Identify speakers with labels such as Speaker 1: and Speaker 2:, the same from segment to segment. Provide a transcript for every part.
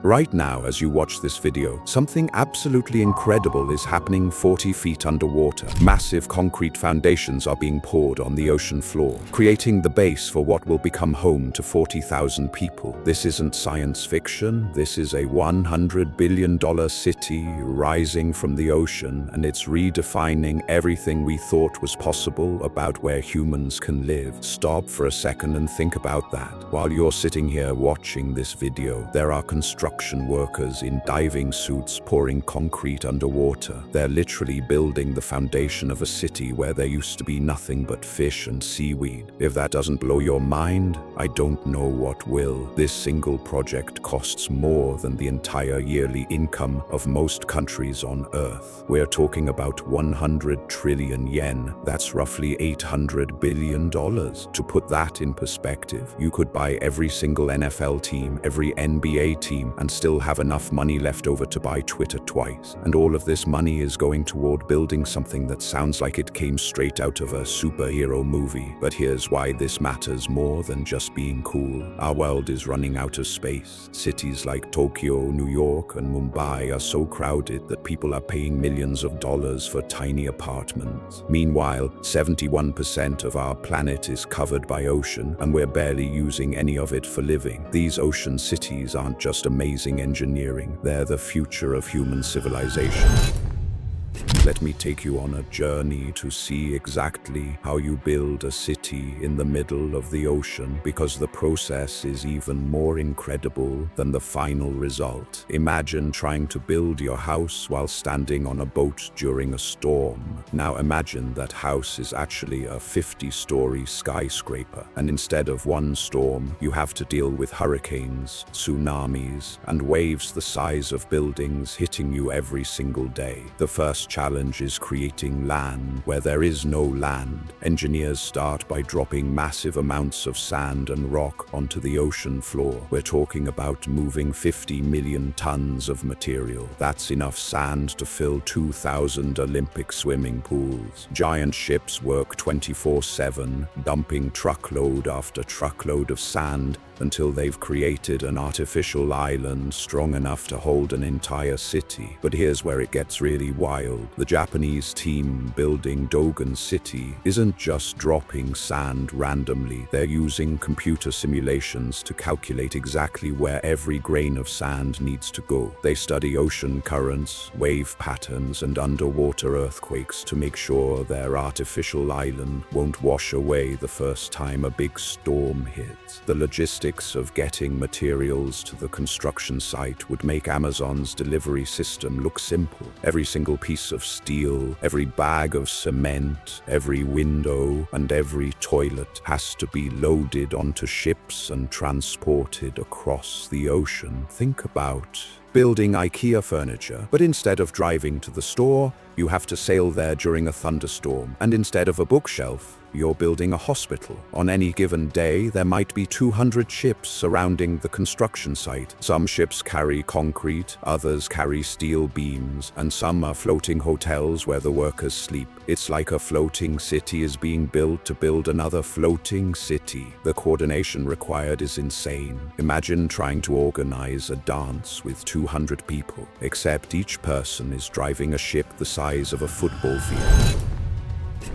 Speaker 1: Right now, as you watch this video, something absolutely incredible is happening 40 feet underwater. Massive concrete foundations are being poured on the ocean floor, creating the base for what will become home to 40,000 people. This isn't science fiction, this is a $100 billion city rising from the ocean, and it's redefining everything we thought was possible about where humans can live. Stop for a second and think about that. While you're sitting here watching this video, there are construction workers in diving suits pouring concrete underwater. They're literally building the foundation of a city where there used to be nothing but fish and seaweed. If that doesn't blow your mind, I don't know what will. This single project costs more than the entire yearly income of most countries on Earth. We're talking about 100 trillion yen. That's roughly $800 billion. To put that in perspective, you could buy every single NFL team, every NBA team, and still have enough money left over to buy Twitter twice. And all of this money is going toward building something that sounds like it came straight out of a superhero movie. But here's why this matters more than just being cool. Our world is running out of space. Cities like Tokyo, New York, and Mumbai are so crowded that people are paying millions of dollars for tiny apartments. Meanwhile, 71% of our planet is covered by ocean, and we're barely using any of it for living. These ocean cities aren't just amazing engineering, they're the future of human civilization. Let me take you on a journey to see exactly how you build a city in the middle of the ocean, because the process is even more incredible than the final result. Imagine trying to build your house while standing on a boat during a storm. Now imagine that house is actually a 50-story skyscraper, and instead of one storm, you have to deal with hurricanes, tsunamis, and waves the size of buildings hitting you every single day. The first challenge is creating land where there is no land. Engineers start by dropping massive amounts of sand and rock onto the ocean floor. We're talking about moving 50 million tons of material. That's enough sand to fill 2,000 Olympic swimming pools. Giant ships work 24/7, dumping truckload after truckload of sand until they've created an artificial island strong enough to hold an entire city. But here's where it gets really wild. The Japanese team building Dogon City isn't just dropping sand randomly. They're using computer simulations to calculate exactly where every grain of sand needs to go. They study ocean currents, wave patterns, and underwater earthquakes to make sure their artificial island won't wash away the first time a big storm hits. The logistics of getting materials to the construction site would make Amazon's delivery system look simple. Every single piece of steel, every bag of cement, every window, and every toilet has to be loaded onto ships and transported across the ocean. Think about building IKEA furniture, but instead of driving to the store, you have to sail there during a thunderstorm. And instead of a bookshelf, you're building a hospital. On any given day, there might be 200 ships surrounding the construction site. Some ships carry concrete, others carry steel beams, and some are floating hotels where the workers sleep. It's like a floating city is being built to build another floating city. The coordination required is insane. Imagine trying to organize a dance with 200 people, except each person is driving a ship the size of a football field.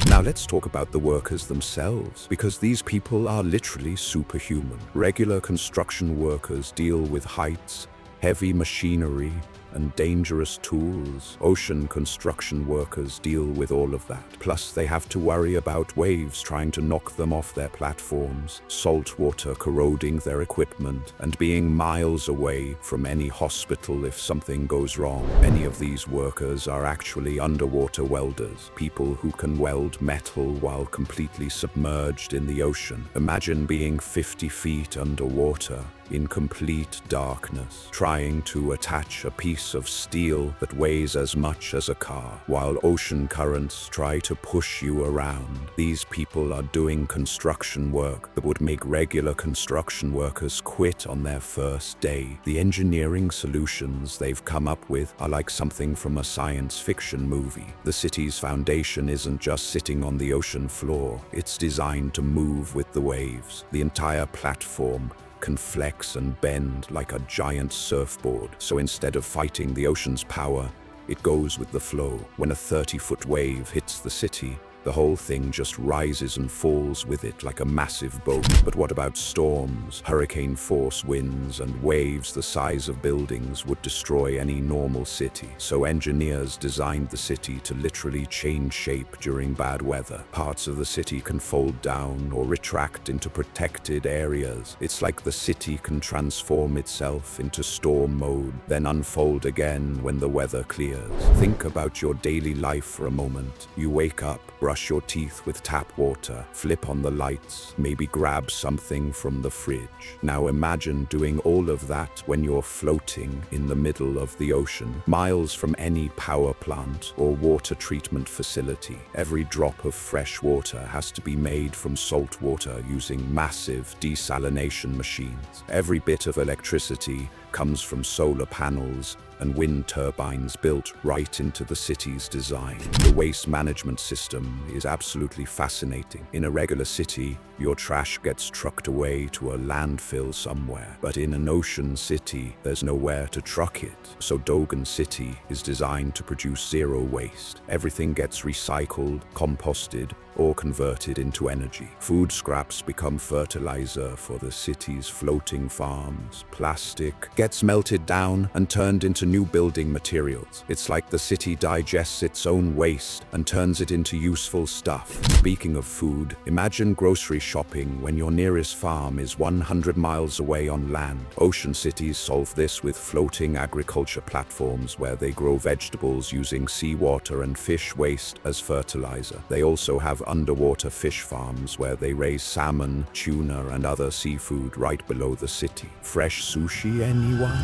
Speaker 1: Now let's talk about the workers themselves, because these people are literally superhuman. Regular construction workers deal with heights, heavy machinery, and dangerous tools. Ocean construction workers deal with all of that. Plus, they have to worry about waves trying to knock them off their platforms, salt water corroding their equipment, and being miles away from any hospital if something goes wrong. Many of these workers are actually underwater welders, people who can weld metal while completely submerged in the ocean. Imagine being 50 feet underwater, in complete darkness, trying to attach a piece of steel that weighs as much as a car, while ocean currents try to push you around. These people are doing construction work that would make regular construction workers quit on their first day. The engineering solutions they've come up with are like something from a science fiction movie. The city's foundation isn't just sitting on the ocean floor, it's designed to move with the waves. The entire platform can flex and bend like a giant surfboard. So instead of fighting the ocean's power, it goes with the flow. When a 30-foot wave hits the city, the whole thing just rises and falls with it like a massive boat. But what about storms? Hurricane-force winds and waves the size of buildings would destroy any normal city. So engineers designed the city to literally change shape during bad weather. Parts of the city can fold down or retract into protected areas. It's like the city can transform itself into storm mode, then unfold again when the weather clears. Think about your daily life for a moment. You wake up, brush your teeth with tap water, flip on the lights, maybe grab something from the fridge. Now imagine doing all of that when you're floating in the middle of the ocean, miles from any power plant or water treatment facility. Every drop of fresh water has to be made from salt water using massive desalination machines. Every bit of electricity comes from solar panels and wind turbines built right into the city's design. The waste management system is absolutely fascinating. In a regular city, your trash gets trucked away to a landfill somewhere. But in an ocean city, there's nowhere to truck it. So Dogon City is designed to produce zero waste. Everything gets recycled, composted, or converted into energy. Food scraps become fertilizer for the city's floating farms. Plastic gets melted down and turned into new building materials. It's like the city digests its own waste and turns it into useful stuff. Speaking of food, imagine grocery shopping when your nearest farm is 100 miles away on land. Ocean cities solve this with floating agriculture platforms where they grow vegetables using seawater and fish waste as fertilizer. They also have underwater fish farms where they raise salmon, tuna, and other seafood right below the city. Fresh sushi, anyone?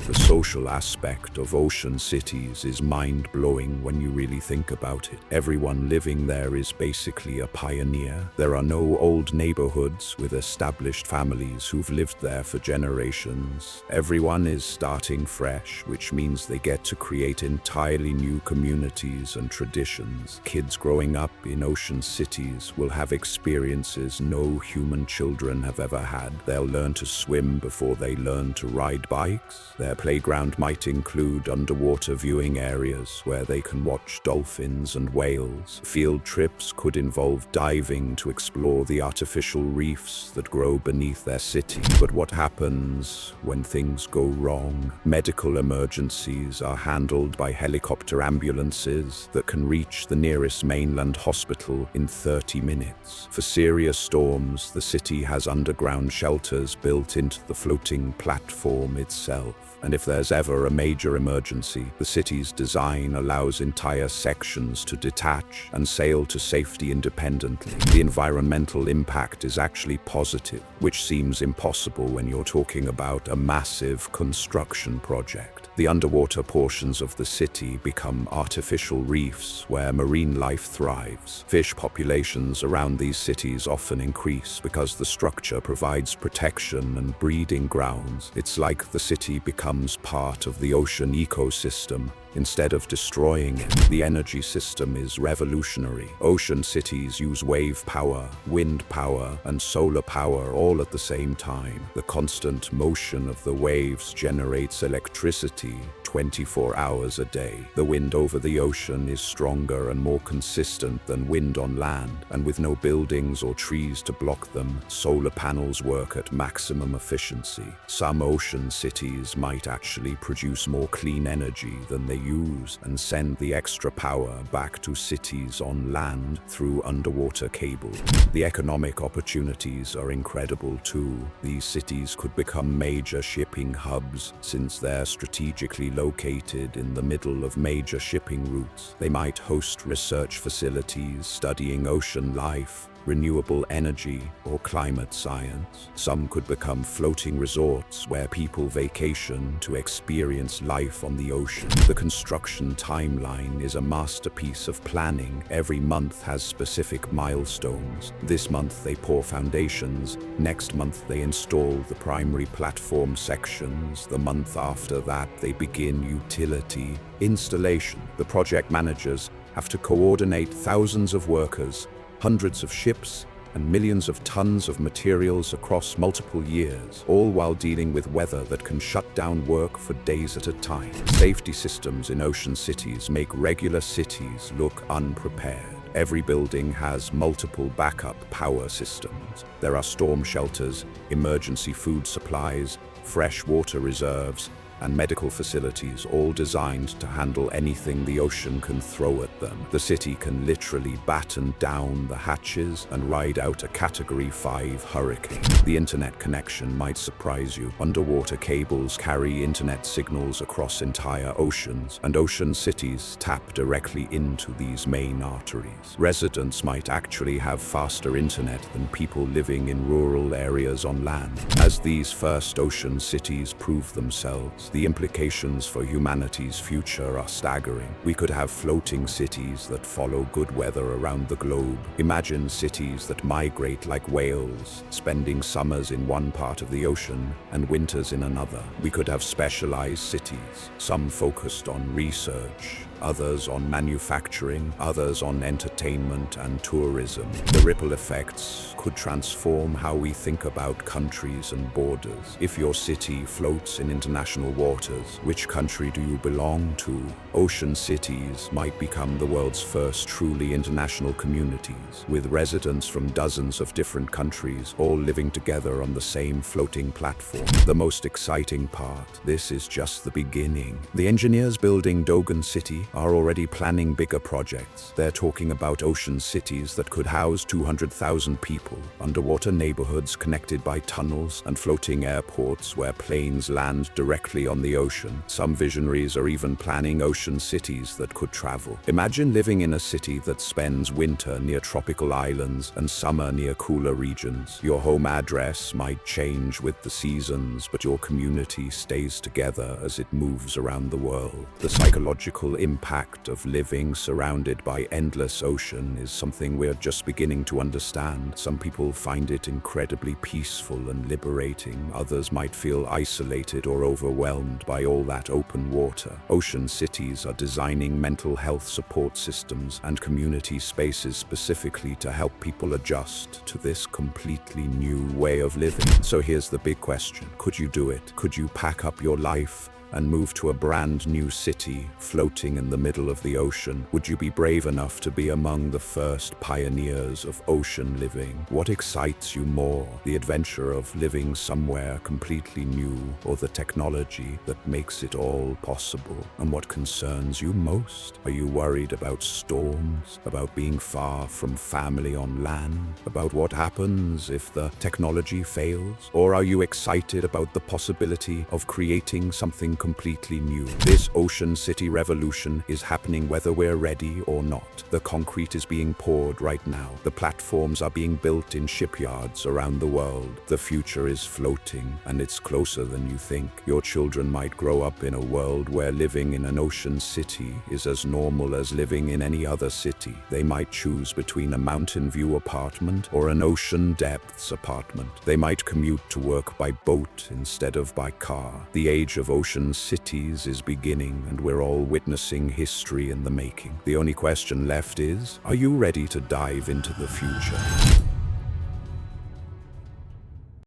Speaker 1: The social aspect of ocean cities is mind-blowing when you really think about it. Everyone living there is basically a pioneer. There are no old neighborhoods with established families who've lived there for generations. Everyone is starting fresh, which means they get to create entirely new communities and traditions. Kids growing up in ocean cities will have experiences no human children have ever had. They'll learn to swim before they learn to ride bikes. Their playground might include underwater viewing areas where they can watch dolphins and whales. Field trips could involve diving to explore the artificial reefs that grow beneath their city. But what happens when things go wrong? Medical emergencies are handled by helicopter ambulances that can reach the nearest mainland hospital in 30 minutes. For serious storms, the city has underground shelters built into the floating platform itself. And if there's ever a major emergency, the city's design allows entire sections to detach and sail to safety independently. The environmental impact is actually positive, which seems impossible when you're talking about a massive construction project. The underwater portions of the city become artificial reefs where marine life thrives. Fish populations around these cities often increase because the structure provides protection and breeding grounds. It's like the city becomes part of the ocean ecosystem instead of destroying it. The energy system is revolutionary. Ocean cities use wave power, wind power, and solar power all at the same time. The constant motion of the waves generates electricity 24 hours a day. The wind over the ocean is stronger and more consistent than wind on land, and with no buildings or trees to block them, solar panels work at maximum efficiency. Some ocean cities might actually produce more clean energy than they use and send the extra power back to cities on land through underwater cables. The economic opportunities are incredible too. These cities could become major shipping hubs since they're strategically located in the middle of major shipping routes. They might host research facilities studying ocean life, renewable energy, or climate science. Some could become floating resorts where people vacation to experience life on the ocean. The construction timeline is a masterpiece of planning. Every month has specific milestones. This month they pour foundations. Next month they install the primary platform sections. The month after that they begin utility installation. The project managers have to coordinate thousands of workers, hundreds of ships, and millions of tons of materials across multiple years, all while dealing with weather that can shut down work for days at a time. Safety systems in ocean cities make regular cities look unprepared. Every building has multiple backup power systems. There are storm shelters, emergency food supplies, fresh water reserves, and medical facilities, all designed to handle anything the ocean can throw at them. The city can literally batten down the hatches and ride out a Category 5 hurricane. The internet connection might surprise you. Underwater cables carry internet signals across entire oceans, and ocean cities tap directly into these main arteries. Residents might actually have faster internet than people living in rural areas on land. As these first ocean cities prove themselves, the implications for humanity's future are staggering. We could have floating cities that follow good weather around the globe. Imagine cities that migrate like whales, spending summers in one part of the ocean and winters in another. We could have specialized cities, some focused on research, others on manufacturing, others on entertainment and tourism. The ripple effects could transform how we think about countries and borders. If your city floats in international waters, which country do you belong to? Ocean cities might become the world's first truly international communities, with residents from dozens of different countries all living together on the same floating platform. The most exciting part, this is just the beginning. The engineers building Dogon City are already planning bigger projects. They're talking about ocean cities that could house 200,000 people, underwater neighborhoods connected by tunnels, and floating airports where planes land directly on the ocean. Some visionaries are even planning ocean cities that could travel. Imagine living in a city that spends winter near tropical islands and summer near cooler regions. Your home address might change with the seasons, but your community stays together as it moves around the world. The psychological impact of living surrounded by endless ocean is something we're just beginning to understand. Some people find it incredibly peaceful and liberating. Others might feel isolated or overwhelmed by all that open water. Ocean cities are designing mental health support systems and community spaces specifically to help people adjust to this completely new way of living. So here's the big question. Could you do it? Could you pack up your life and move to a brand new city floating in the middle of the ocean? Would you be brave enough to be among the first pioneers of ocean living? What excites you more, the adventure of living somewhere completely new, or the technology that makes it all possible? And what concerns you most? Are you worried about storms, about being far from family on land, about what happens if the technology fails? Or are you excited about the possibility of creating something completely new? This ocean city revolution is happening whether we're ready or not. The concrete is being poured right now. The platforms are being built in shipyards around the world. The future is floating, and it's closer than you think. Your children might grow up in a world where living in an ocean city is as normal as living in any other city. They might choose between a mountain view apartment or an ocean depths apartment. They might commute to work by boat instead of by car. The age of ocean cities is beginning, and we're all witnessing history in the making. The only question left is, are you ready to dive into the future?